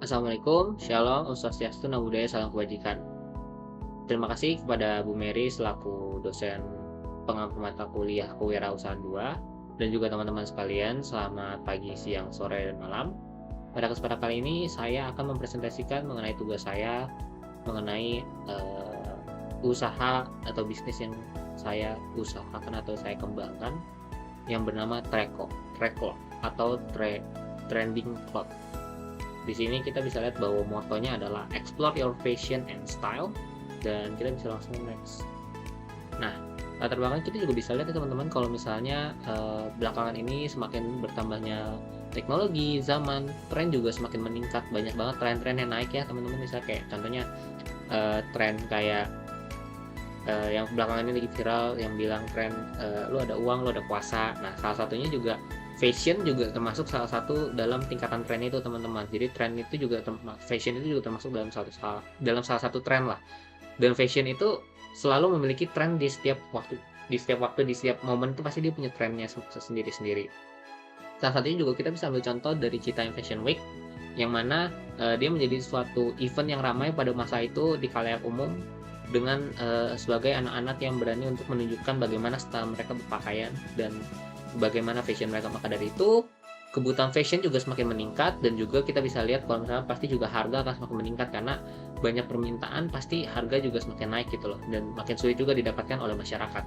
Assalamualaikum, Shalom, Om Swastiastu, Namo Buddhaya, Salam Kebajikan. Terima kasih kepada Bu Mary selaku dosen pengampu mata kuliah Kewirausahaan 2 dan juga teman-teman sekalian, selamat pagi, siang, sore, dan malam. Pada kesempatan kali ini saya akan mempresentasikan mengenai tugas saya mengenai usaha atau bisnis yang saya usahakan atau saya kembangkan yang bernama Trecloth atau Trending Cloth. Di sini kita bisa lihat bahwa motonya adalah explore your fashion and style, dan kita bisa langsung next. Nah, latar belakang kita juga bisa lihat ya teman-teman, kalau misalnya belakangan ini semakin bertambahnya teknologi, zaman, tren juga semakin meningkat, banyak banget tren-tren yang naik ya teman-teman. Misalnya kayak contohnya tren kayak yang belakangan ini lagi viral yang bilang tren lu ada uang, lu ada kuasa. Nah, salah satunya juga fashion juga termasuk salah satu dalam tingkatan tren itu teman-teman. Jadi tren itu juga fashion itu juga termasuk dalam salah satu tren lah. Dan fashion itu selalu memiliki tren di setiap waktu, di setiap momen itu pasti dia punya trennya sendiri-sendiri. Salah satunya juga kita bisa ambil contoh dari Citaim Fashion Week, yang mana dia menjadi suatu event yang ramai pada masa itu di khalayak umum dengan sebagai anak-anak yang berani untuk menunjukkan bagaimana style mereka berpakaian dan bagaimana fashion mereka. Maka dari itu kebutuhan fashion juga semakin meningkat, dan juga kita bisa lihat kalau misalnya pasti juga harga akan semakin meningkat karena banyak permintaan, pasti harga juga semakin naik gitu loh, dan makin sulit juga didapatkan oleh masyarakat.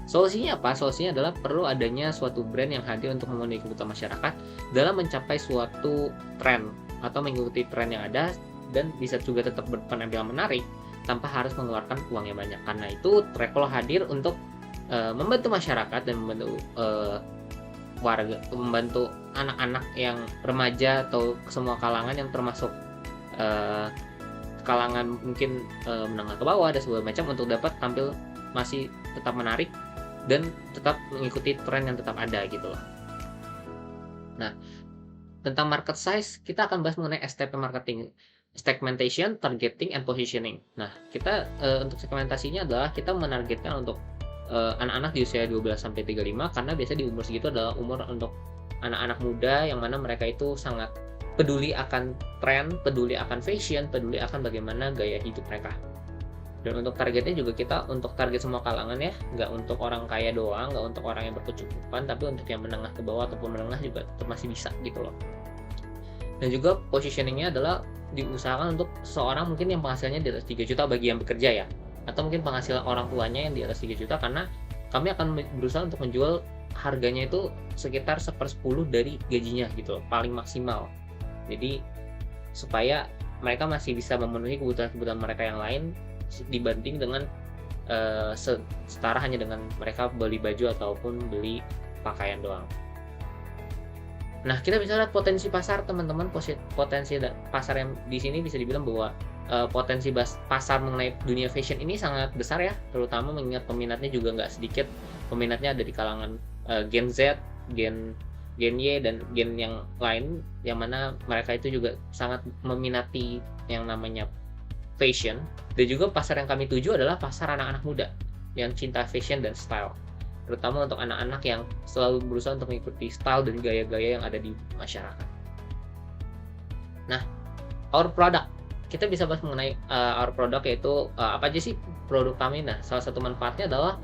Solusinya apa? Solusinya adalah perlu adanya suatu brand yang hadir untuk memenuhi kebutuhan masyarakat dalam mencapai suatu tren atau mengikuti tren yang ada, dan bisa juga tetap berpenampilan menarik tanpa harus mengeluarkan uang yang banyak. Karena itu Trecloth hadir untuk membantu masyarakat dan membantu warga, membantu anak-anak yang remaja atau semua kalangan yang termasuk kalangan mungkin menengah ke bawah dan segala macam, untuk dapat tampil masih tetap menarik dan tetap mengikuti tren yang tetap ada gitu loh. Nah, tentang market size kita akan bahas mengenai STP marketing, segmentation, targeting, and positioning. Nah, kita untuk segmentasinya adalah kita menargetkan untuk anak-anak di usia 12 sampai 35, karena biasanya di umur segitu adalah umur untuk anak-anak muda yang mana mereka itu sangat peduli akan tren, peduli akan fashion, peduli akan bagaimana gaya hidup mereka. Dan untuk targetnya juga kita untuk target semua kalangan ya, nggak untuk orang kaya doang, nggak untuk orang yang berkecukupan, tapi untuk yang menengah ke bawah ataupun menengah juga masih bisa gitu loh. Dan juga positioningnya adalah diusahakan untuk seorang mungkin yang penghasilannya di atas 3 juta bagi yang bekerja ya, atau mungkin penghasilan orang tuanya yang di atas 3 juta, karena kami akan berusaha untuk menjual harganya itu sekitar 1/10 dari gajinya gitu loh, paling maksimal. Jadi supaya mereka masih bisa memenuhi kebutuhan-kebutuhan mereka yang lain dibanding dengan setara hanya dengan mereka beli baju ataupun beli pakaian doang. Nah, kita bisa lihat potensi pasar teman-teman. Potensi pasar yang di sini bisa dibilang bahwa potensi pasar mengenai dunia fashion ini sangat besar ya, terutama mengingat peminatnya juga nggak sedikit. Peminatnya ada di kalangan Gen Z, Gen Y, dan gen yang lain, yang mana mereka itu juga sangat meminati yang namanya fashion. Dan juga pasar yang kami tuju adalah pasar anak-anak muda yang cinta fashion dan style, terutama untuk anak-anak yang selalu berusaha untuk mengikuti style dan gaya-gaya yang ada di masyarakat. Nah, our product, kita bisa bahas mengenai our product, yaitu apa aja sih produk kami. Nah, salah satu manfaatnya adalah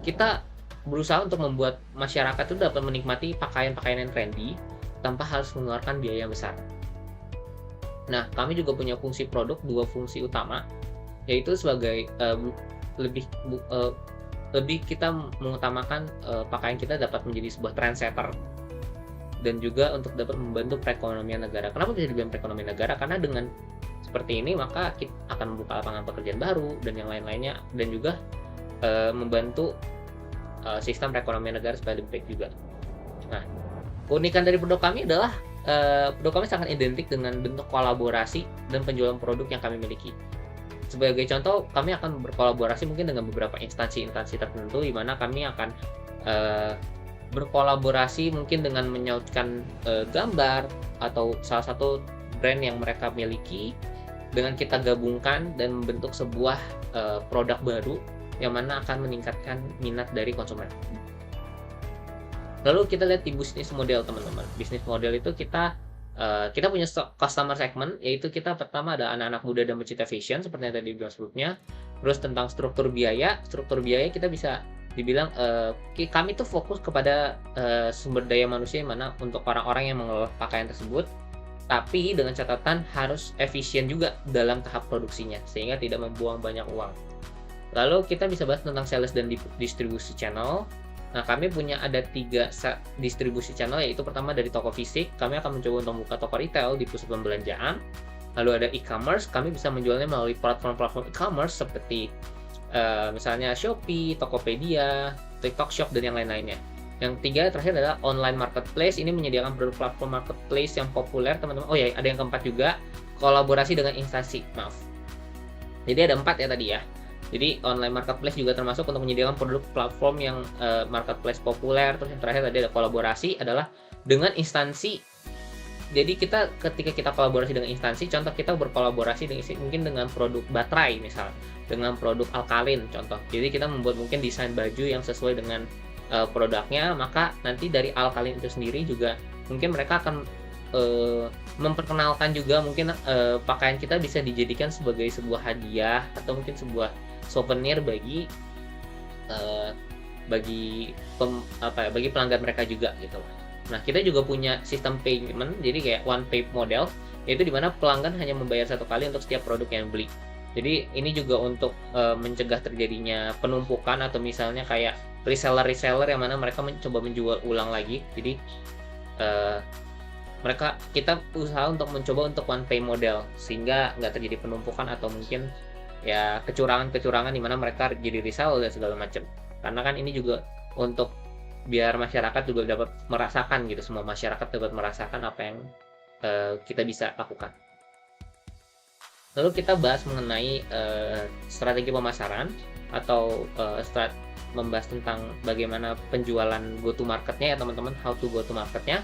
kita berusaha untuk membuat masyarakat itu dapat menikmati pakaian-pakaian yang trendy tanpa harus mengeluarkan biaya yang besar. Nah, kami juga punya fungsi produk, dua fungsi utama, yaitu sebagai lebih kita mengutamakan pakaian kita dapat menjadi sebuah trendsetter, dan juga untuk dapat membantu perekonomian negara. Kenapa bisa dibilang perekonomian negara? Karena dengan seperti ini maka kita akan membuka lapangan pekerjaan baru dan yang lain-lainnya, dan juga membantu sistem perekonomian negara supaya lebih baik juga. Nah, keunikan dari produk kami adalah produk kami sangat identik dengan bentuk kolaborasi dan penjualan produk yang kami miliki. Sebagai contoh, kami akan berkolaborasi mungkin dengan beberapa instansi-instansi tertentu, di mana kami akan berkolaborasi mungkin dengan menyautkan gambar atau salah satu brand yang mereka miliki, dengan kita gabungkan dan membentuk sebuah produk baru yang mana akan meningkatkan minat dari konsumen. Lalu kita lihat di bisnis model teman-teman. Bisnis model itu kita Kita punya customer segment, yaitu kita pertama ada anak-anak muda dan pecinta fashion seperti yang tadi dibilang sebelumnya. Terus tentang struktur biaya kita bisa dibilang kami tuh fokus kepada sumber daya manusia yang mana untuk orang-orang yang mengelola pakaian tersebut, tapi dengan catatan harus efisien juga dalam tahap produksinya sehingga tidak membuang banyak uang. Lalu kita bisa bahas tentang sales dan distribusi channel. Nah, kami punya ada 3 distribusi channel, yaitu pertama dari toko fisik, kami akan mencoba untuk membuka toko retail di pusat pembelanjaan. Lalu ada e-commerce, kami bisa menjualnya melalui platform-platform e-commerce seperti misalnya Shopee, Tokopedia, TikTok Shop, dan yang lain-lainnya. Yang 3 terakhir adalah online marketplace, ini menyediakan produk platform marketplace yang populer, teman-teman. Oh ya, ada yang keempat juga, kolaborasi dengan instansi, maaf. Jadi ada 4 ya tadi ya. Jadi online marketplace juga termasuk untuk menyediakan produk platform yang marketplace populer. Terus yang terakhir tadi ada kolaborasi adalah dengan instansi. Jadi ketika kita kolaborasi dengan instansi, contoh kita berkolaborasi mungkin dengan produk baterai misal, dengan produk alkalin contoh. Jadi kita membuat mungkin desain baju yang sesuai dengan produknya, maka nanti dari alkalin itu sendiri juga mungkin mereka akan memperkenalkan juga mungkin pakaian kita bisa dijadikan sebagai sebuah hadiah atau mungkin sebuah souvenir bagi pelanggan mereka juga gitu. Nah, kita juga punya sistem payment, jadi kayak one pay model, yaitu dimana pelanggan hanya membayar satu kali untuk setiap produk yang beli. Jadi ini juga untuk mencegah terjadinya penumpukan atau misalnya kayak reseller yang mana mereka mencoba menjual ulang lagi. Jadi kita usaha untuk mencoba untuk one pay model sehingga nggak terjadi penumpukan atau mungkin ya kecurangan di mana mereka jadi reseller dan segala macam. Karena kan ini juga untuk biar masyarakat juga dapat merasakan gitu, semua masyarakat dapat merasakan apa yang kita bisa lakukan. Lalu kita bahas mengenai strategi pemasaran atau membahas tentang bagaimana penjualan go to marketnya ya teman-teman, how to go to marketnya.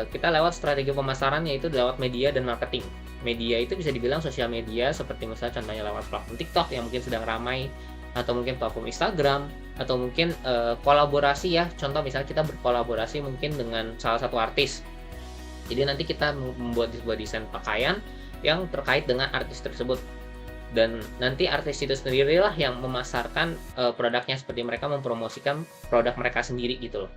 Kita lewat strategi pemasaran yaitu lewat media dan marketing. Media itu bisa dibilang sosial media seperti misalnya contohnya lewat platform TikTok yang mungkin sedang ramai, atau mungkin platform Instagram, atau mungkin kolaborasi ya. Contoh misalnya kita berkolaborasi mungkin dengan salah satu artis. Jadi nanti kita membuat sebuah desain pakaian yang terkait dengan artis tersebut. Dan nanti artis itu sendirilah yang memasarkan produknya, seperti mereka mempromosikan produk mereka sendiri gitu loh.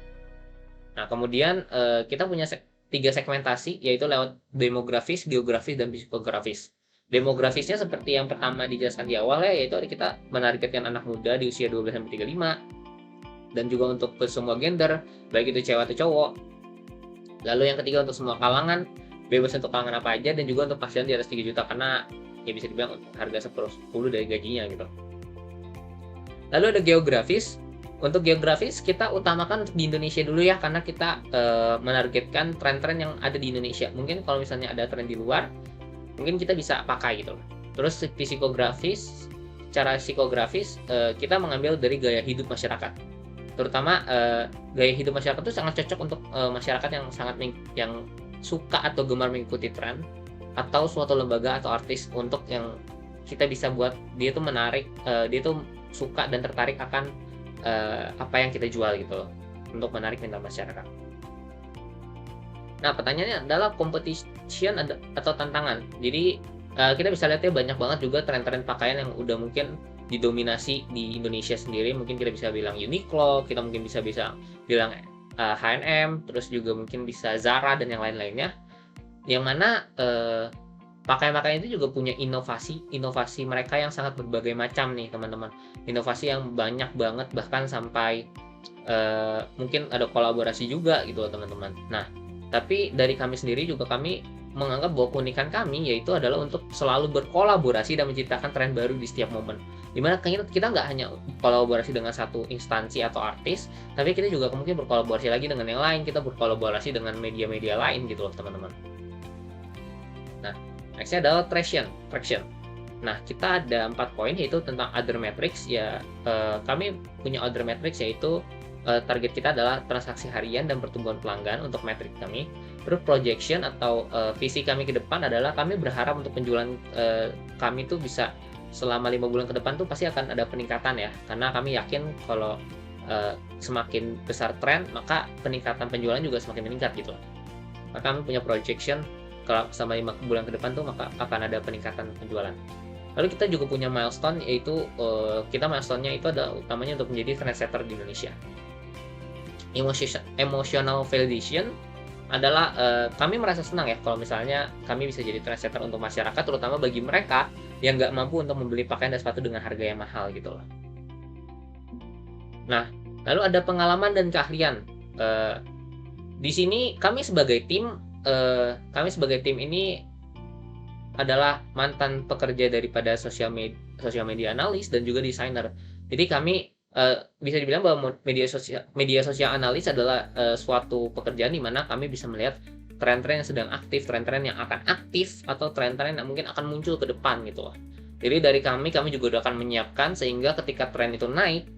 Nah, kemudian kita punya 3 segmentasi, yaitu lewat demografis, geografis, dan psikografis. Demografisnya seperti yang pertama dijelaskan di awal ya, yaitu kita menargetkan anak muda di usia 12-35, dan juga untuk semua gender, baik itu cewek atau cowok. Lalu yang ketiga untuk semua kalangan, bebas untuk kalangan apa aja, dan juga untuk pasien di atas 3 juta, karena ya bisa dibilang harga 10 dari gajinya gitu. Lalu ada geografis. Untuk geografis kita utamakan untuk di Indonesia dulu ya, karena kita menargetkan tren-tren yang ada di Indonesia. Mungkin kalau misalnya ada tren di luar, mungkin kita bisa pakai gitu. Terus psikografis, cara psikografis kita mengambil dari gaya hidup masyarakat. Terutama gaya hidup masyarakat itu sangat cocok untuk masyarakat yang yang suka atau gemar mengikuti tren, atau suatu lembaga atau artis untuk yang kita bisa buat dia tuh menarik, dia tuh suka dan tertarik akan apa yang kita jual gitu loh, untuk menarik minat masyarakat. Nah, pertanyaannya adalah competition atau tantangan. Jadi kita bisa lihat ya, banyak banget juga tren-tren pakaian yang udah mungkin didominasi di Indonesia sendiri. Mungkin kita bisa bilang Uniqlo, kita mungkin bisa bilang H&M, terus juga mungkin bisa Zara dan yang lain-lainnya. Yang mana pakaian-pakaian itu juga punya inovasi mereka yang sangat berbagai macam nih teman-teman. Inovasi yang banyak banget, bahkan sampai mungkin ada kolaborasi juga gitu teman-teman. Nah, tapi dari kami sendiri juga kami menganggap bahwa keunikan kami yaitu adalah untuk selalu berkolaborasi dan menciptakan tren baru di setiap momen. Dimana kita nggak hanya kolaborasi dengan satu instansi atau artis, tapi kita juga mungkin berkolaborasi lagi dengan yang lain, kita berkolaborasi dengan media-media lain gitu loh teman-teman. Nah, nextnya adalah traction. Nah, kita ada 4 poin, yaitu tentang other metrics ya. Kami punya other metrics, yaitu target kita adalah transaksi harian dan pertumbuhan pelanggan untuk metrik kami. Terus projection atau visi kami ke depan adalah kami berharap untuk penjualan kami tuh bisa selama 5 bulan ke depan tuh pasti akan ada peningkatan ya, karena kami yakin kalau semakin besar tren maka peningkatan penjualan juga semakin meningkat gitu. maka kami punya projection kalau selama 5 bulan ke depan tuh maka akan ada peningkatan penjualan. Lalu kita juga punya milestone, yaitu kita milestone-nya itu ada utamanya untuk menjadi trendsetter di Indonesia. Emotional validation adalah kami merasa senang ya kalau misalnya kami bisa jadi trendsetter untuk masyarakat, terutama bagi mereka yang nggak mampu untuk membeli pakaian dan sepatu dengan harga yang mahal gitu loh. Nah, lalu ada pengalaman dan keahlian. Di sini kami sebagai tim ini adalah mantan pekerja daripada social media analis dan juga desainer. Jadi kami bisa dibilang bahwa media sosial analis adalah suatu pekerjaan di mana kami bisa melihat tren-tren yang sedang aktif, tren-tren yang akan aktif, atau tren-tren yang mungkin akan muncul ke depan gitu loh. Jadi dari kami juga udah akan menyiapkan sehingga ketika tren itu naik,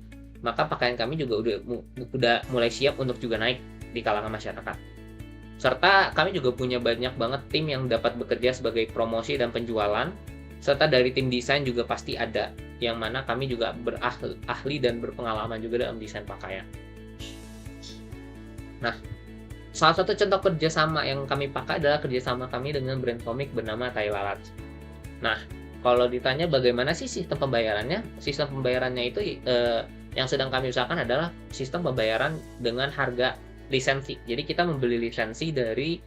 maka pakaian kami juga udah mulai siap untuk juga naik di kalangan masyarakat. Serta kami juga punya banyak banget tim yang dapat bekerja sebagai promosi dan penjualan, serta dari tim desain juga pasti ada, yang mana kami juga ahli dan berpengalaman juga dalam desain pakaian. Nah, salah satu contoh kerjasama yang kami pakai adalah kerjasama kami dengan brand komik bernama Thailalat. Nah, kalau ditanya bagaimana sih sistem pembayarannya, sistem pembayarannya itu yang sedang kami usahakan adalah sistem pembayaran dengan harga lisensi. Jadi kita membeli lisensi dari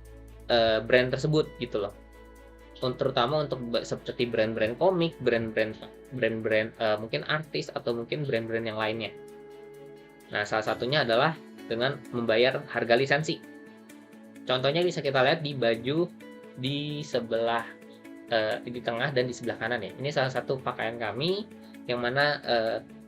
brand tersebut gitu loh. Terutama untuk seperti brand-brand komik, brand-brand mungkin artis atau mungkin brand-brand yang lainnya. Nah, salah satunya adalah dengan membayar harga lisensi. Contohnya bisa kita lihat di baju di sebelah di tengah dan di sebelah kanan ya. Ini salah satu pakaian kami yang mana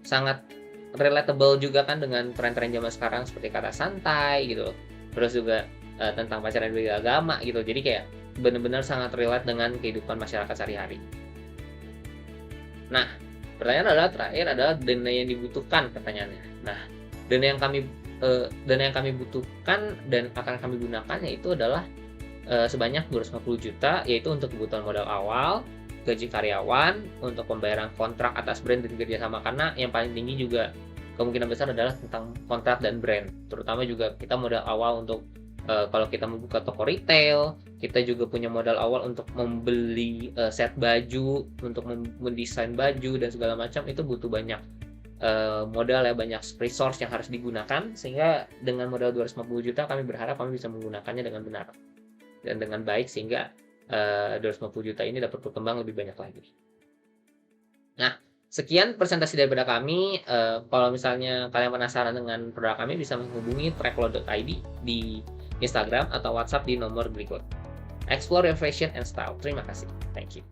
sangat relatable juga kan dengan tren-tren zaman sekarang seperti kata santai gitu. Terus juga tentang pacaran beda agama gitu. Jadi kayak benar-benar sangat relate dengan kehidupan masyarakat sehari-hari. Nah, pertanyaan terakhir adalah dana yang dibutuhkan pertanyaannya. Nah, dana yang kami butuhkan dan akan kami gunakan yaitu adalah sebanyak 250 juta, yaitu untuk kebutuhan modal awal, gaji karyawan, untuk pembayaran kontrak atas brand dan kerjasama, karena yang paling tinggi juga kemungkinan besar adalah tentang kontrak dan brand. Terutama juga kita modal awal untuk kalau kita membuka toko retail, kita juga punya modal awal untuk membeli set baju, untuk mendesain baju dan segala macam. Itu butuh banyak modal ya, banyak resource yang harus digunakan, sehingga dengan modal 250 juta kami berharap kami bisa menggunakannya dengan benar dan dengan baik, sehingga 250 juta ini dapat berkembang lebih banyak lagi. Nah, sekian presentasi daripada kami. Kalau misalnya kalian penasaran dengan produk kami, bisa menghubungi trackload.id di Instagram atau WhatsApp di nomor berikut. Explore your fashion and style. Terima kasih. Thank you.